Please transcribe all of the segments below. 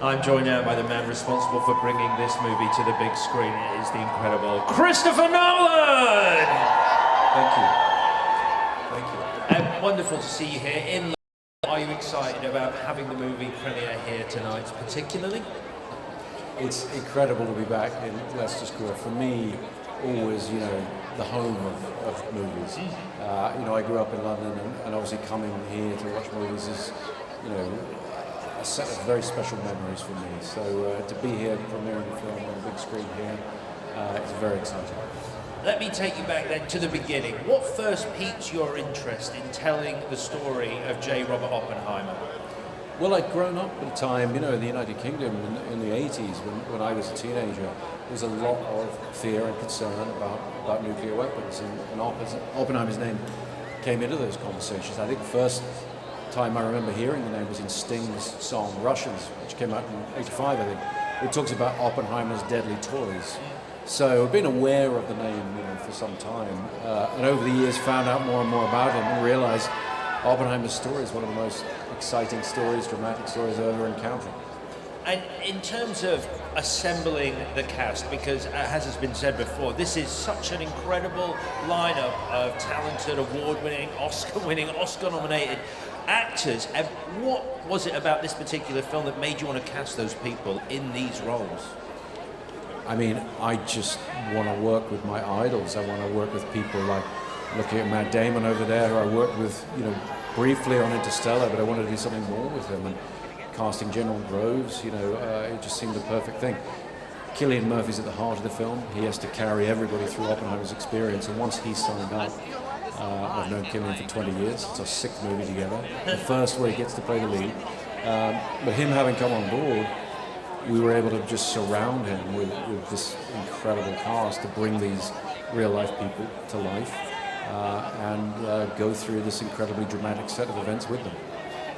I'm joined now by the man responsible for bringing this movie to the big screen. It is the incredible Christopher Nolan! Thank you. Thank you. And wonderful to see you here in London. Are you excited about having the movie premiere here tonight, particularly? It's incredible to be back in Leicester Square. For me, always, the home of movies. I grew up in London, and obviously coming here to watch movies is, a set of very special memories for me. So to be here premiering the film on the big screen here, it's very exciting. Let me take you back then to the beginning. What first piqued your interest in telling the story of J. Robert Oppenheimer? Well, I'd grown up at a time, in the United Kingdom in the 80s when I was a teenager. There was a lot of fear and concern about nuclear weapons, and Oppenheimer's name came into those conversations. I think the first time I remember hearing the name was in Sting's song Russians, which came out in '85, I think. It talks about Oppenheimer's deadly toys. So I've been aware of the name for some time, and over the years found out more and more about him and realized Oppenheimer's story is one of the most exciting stories, dramatic stories I've ever encountered. And in terms of assembling the cast, because as has been said before, this is such an incredible lineup of talented, award-winning, Oscar-winning, Oscar-nominated actors. And what was it about this particular film that made you want to cast those people in these roles? I mean, I just want to work with my idols. I want to work with people like, looking at Matt Damon over there, who I worked with, briefly on Interstellar, but I wanted to do something more with him. And casting General Groves, it just seemed the perfect thing. Cillian Murphy's at the heart of the film. He has to carry everybody through Oppenheimer's experience, and once he signed up, I've known Cillian for 20 years. It's our 6th movie together. The first where he gets to play the lead. But him having come on board, we were able to just surround him with this incredible cast to bring these real-life people to life and go through this incredibly dramatic set of events with them.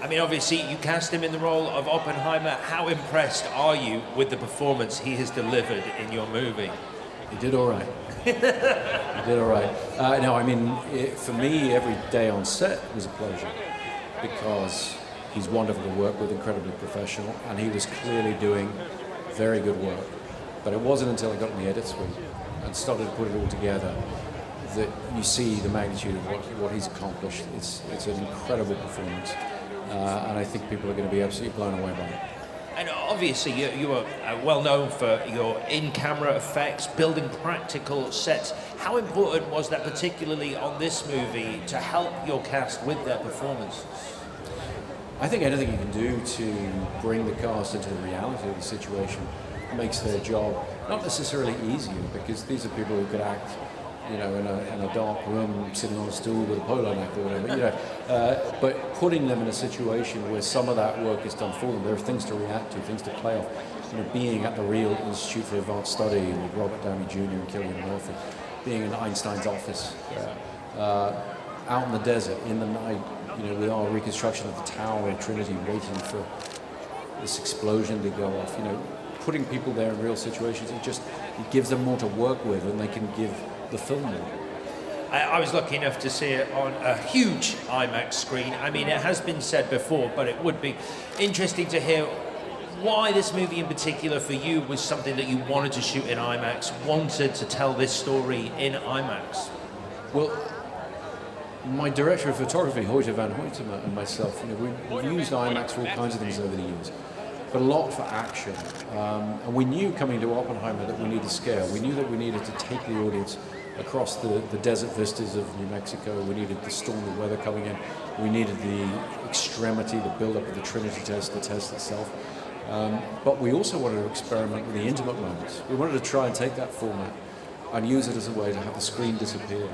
I mean, obviously, you cast him in the role of Oppenheimer. How impressed are you with the performance he has delivered in your movie? He did all right. He did all right. For me, every day on set was a pleasure because he's wonderful to work with, incredibly professional, and he was clearly doing very good work. But it wasn't until I got in the edit suite and started to put it all together that you see the magnitude of what he's accomplished. It's an incredible performance, and I think people are going to be absolutely blown away by it. And obviously, you are well known for your in-camera effects, building practical sets. How important was that, particularly on this movie, to help your cast with their performances? I think anything you can do to bring the cast into the reality of the situation makes their job not necessarily easier, because these are people who could act, in a dark room, sitting on a stool with a polo neck or whatever, but putting them in a situation where some of that work is done for them. There are things to react to, things to play off. Being at the real Institute for Advanced Study with Robert Downey Jr. and Cillian Murphy, being in Einstein's office, out in the desert, in the night, with our reconstruction of the tower in Trinity, waiting for this explosion to go off, putting people there in real situations, it gives them more to work with, and they can give the film more. I was lucky enough to see it on a huge IMAX screen. I mean, it has been said before, but it would be interesting to hear why this movie in particular for you was something that you wanted to shoot in IMAX, wanted to tell this story in IMAX. Well, my director of photography, Hoyte van Hoytema, and myself, we've used IMAX for all kinds of things over the years, but a lot for action. And we knew coming to Oppenheimer that we needed scale. We knew that we needed to take the audience across the desert vistas of New Mexico. We needed the stormy weather coming in. We needed the extremity, the build-up of the Trinity test, the test itself. But we also wanted to experiment with the intimate moments. We wanted to try and take that format and use it as a way to have the screen disappear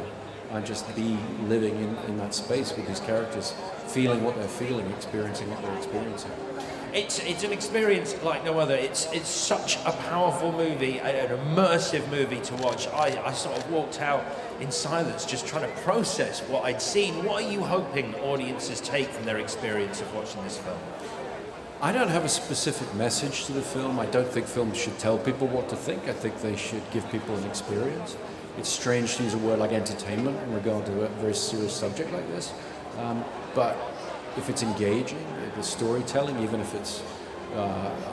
and just be living in that space with these characters, feeling what they're feeling, experiencing what they're experiencing. It's an experience like no other. It's such a powerful movie, an immersive movie to watch. I sort of walked out in silence just trying to process what I'd seen. What are you hoping audiences take from their experience of watching this film? I don't have a specific message to the film. I don't think films should tell people what to think. I think they should give people an experience. It's strange to use a word like entertainment in regard to a very serious subject like this. But if it's engaging, the storytelling, even if it's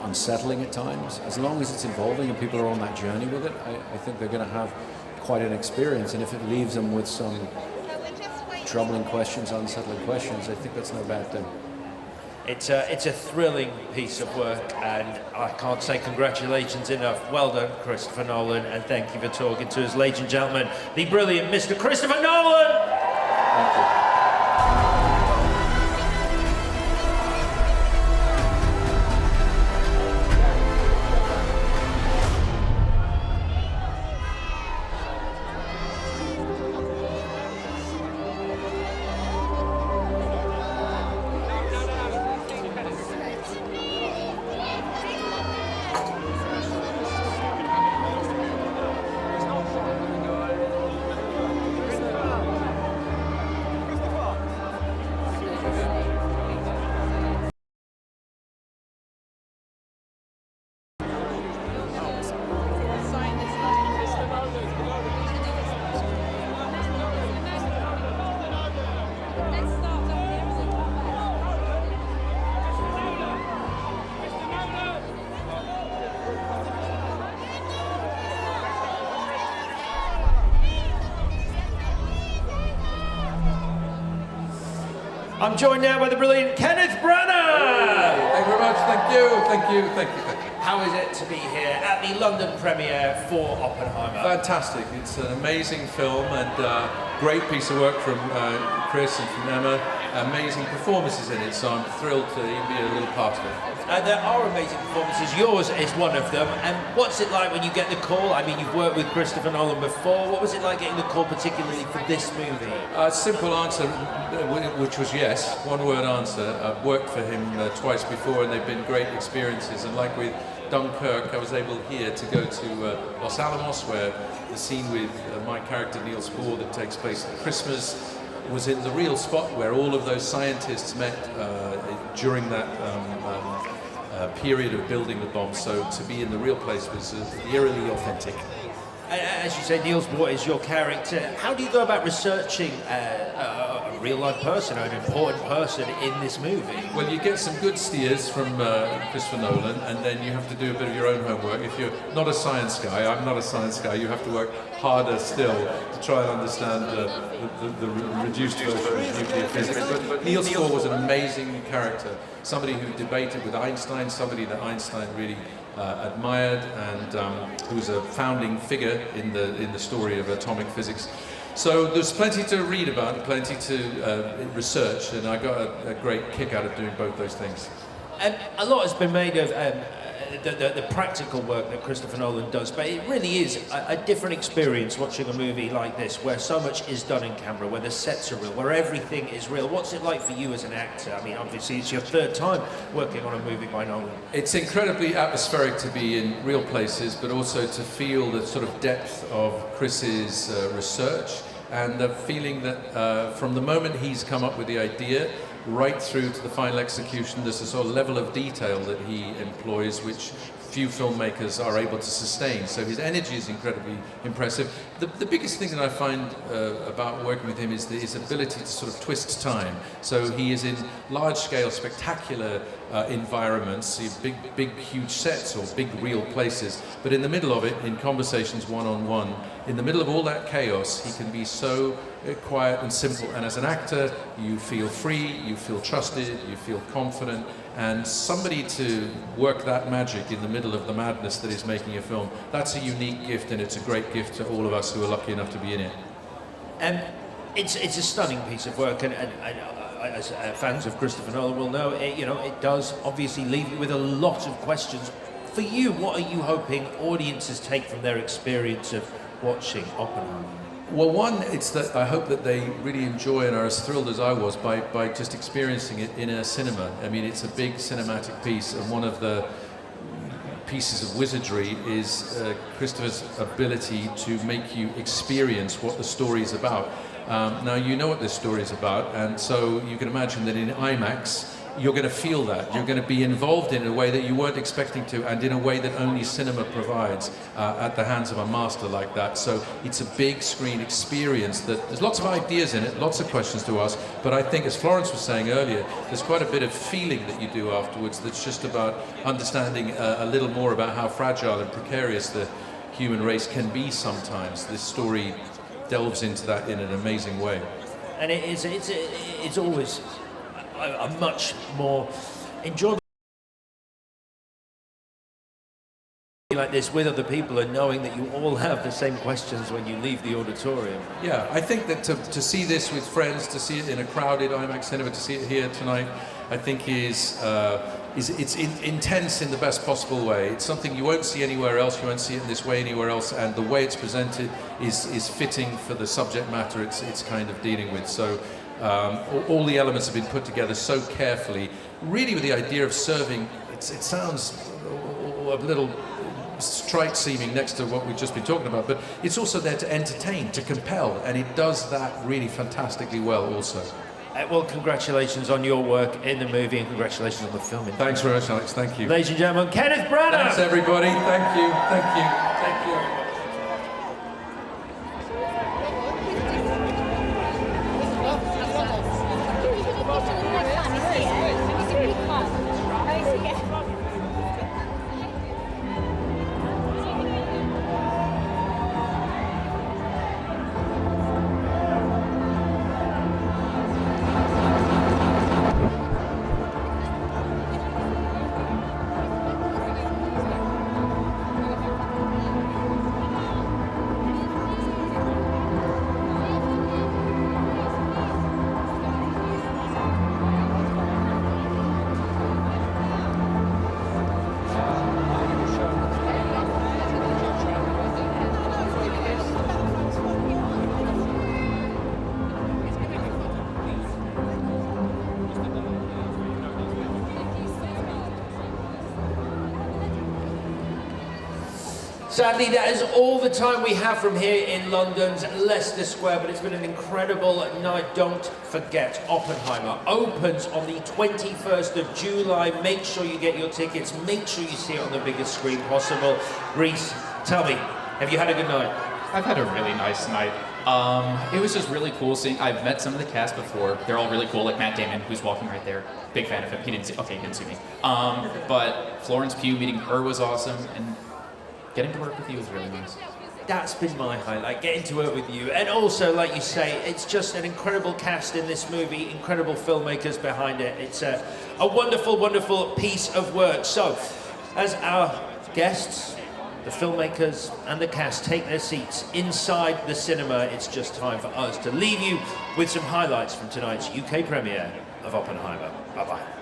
unsettling at times. As long as it's involving and people are on that journey with it, I think they're going to have quite an experience. And if it leaves them with some troubling questions, unsettling questions, I think that's no bad thing. It's a thrilling piece of work, and I can't say congratulations enough. Well done, Christopher Nolan, and thank you for talking to us, ladies and gentlemen, the brilliant Mr. Christopher Nolan! Thank you. I'm joined now by the brilliant Kenneth Branagh! Thank you very much, thank you. How is it to be here at the London premiere for Oppenheimer? Fantastic, it's an amazing film and great piece of work from Chris and from Emma. Amazing performances in it, so I'm thrilled to even be a little part of it. There are amazing performances. Yours is one of them. And what's it like when you get the call? I mean, you've worked with Christopher Nolan before. What was it like getting the call, particularly for this movie? Simple answer, which was yes. One word answer. I've worked for him twice before, and they've been great experiences. And like with Dunkirk, I was able here to go to Los Alamos, where the scene with my character Neil Spohr that takes place at Christmas was in the real spot where all of those scientists met during that period of building the bomb. So to be in the real place was eerily authentic. As you say, Neil Spohr is your character. How do you go about researching a real-life person, an important person in this movie? Well, you get some good steers from Christopher Nolan, and then you have to do a bit of your own homework. If you're not a science guy, I'm not a science guy, you have to work harder still to try and understand the reduced version of nuclear physics. But Neil Spohr was an amazing character, somebody who debated with Einstein, somebody that Einstein really admired, and who was a founding figure in the story of atomic physics. So there's plenty to read about, plenty to research, and I got a great kick out of doing both those things. And a lot has been made of the practical work that Christopher Nolan does, but it really is a different experience watching a movie like this, where so much is done in camera, where the sets are real, where everything is real. What's it like for you as an actor? I mean, obviously it's your third time working on a movie by Nolan. It's incredibly atmospheric to be in real places, but also to feel the sort of depth of Chris's research, and the feeling that from the moment he's come up with the idea right through to the final execution, there's a sort of level of detail that he employs which few filmmakers are able to sustain. So his energy is incredibly impressive. The biggest thing that I find about working with him is his ability to sort of twist time. So he is in large-scale, spectacular environments, big, huge sets or big, real places. But in the middle of it, in conversations one-on-one, in the middle of all that chaos, he can be so quiet and simple. And as an actor, you feel free, you feel trusted, you feel confident. And somebody to work that magic in the middle of the madness that is making a film, that's a unique gift, and it's a great gift to all of us who are lucky enough to be in it. It's a stunning piece of work, and as fans of Christopher Nolan will know, it does obviously leave you with a lot of questions. For you, what are you hoping audiences take from their experience of watching Oppenheimer? Well, one, it's that I hope that they really enjoy and are as thrilled as I was by just experiencing it in a cinema. I mean, it's a big cinematic piece, and one of the pieces of wizardry is Christopher's ability to make you experience what the story is about. Now, you know what this story is about, and so you can imagine that in IMAX, you're going to feel that. You're going to be involved in a way that you weren't expecting to, and in a way that only cinema provides at the hands of a master like that. So it's a big screen experience that there's lots of ideas in it, lots of questions to ask, but I think, as Florence was saying earlier, there's quite a bit of feeling that you do afterwards that's just about understanding a little more about how fragile and precarious the human race can be sometimes. This story delves into that in an amazing way. And it's always a much more enjoyable like this with other people, and knowing that you all have the same questions when you leave the auditorium. Yeah, I think that to see this with friends, to see it in a crowded IMAX cinema, to see it here tonight, I think is intense in the best possible way. It's something you won't see anywhere else. You won't see it in this way anywhere else, and the way it's presented is fitting for the subject matter it's kind of dealing with. So all the elements have been put together so carefully, really with the idea of serving. It sounds a little trite seeming next to what we've just been talking about, but it's also there to entertain, to compel, and it does that really fantastically well also. Well, congratulations on your work in the movie, and congratulations on the filming. Thanks very much, Alex. Thank you. Ladies and gentlemen, Kenneth Branagh! Thanks, everybody. Thank you. Thank you. Thank you. Sadly, that is all the time we have from here in London's Leicester Square, but it's been an incredible night. Don't forget, Oppenheimer opens on the 21st of July. Make sure you get your tickets. Make sure you see it on the biggest screen possible. Reese, tell me, have you had a good night? I've had a really nice night. It was just really cool seeing. I've met some of the cast before. They're all really cool, like Matt Damon, who's walking right there. Big fan of him. He didn't see me. But Florence Pugh, meeting her was awesome, and getting to work with you was really nice. That's been my highlight, getting to work with you. And also, like you say, it's just an incredible cast in this movie, incredible filmmakers behind it. It's a wonderful, wonderful piece of work. So, as our guests, the filmmakers and the cast take their seats inside the cinema, it's just time for us to leave you with some highlights from tonight's UK premiere of Oppenheimer. Bye-bye.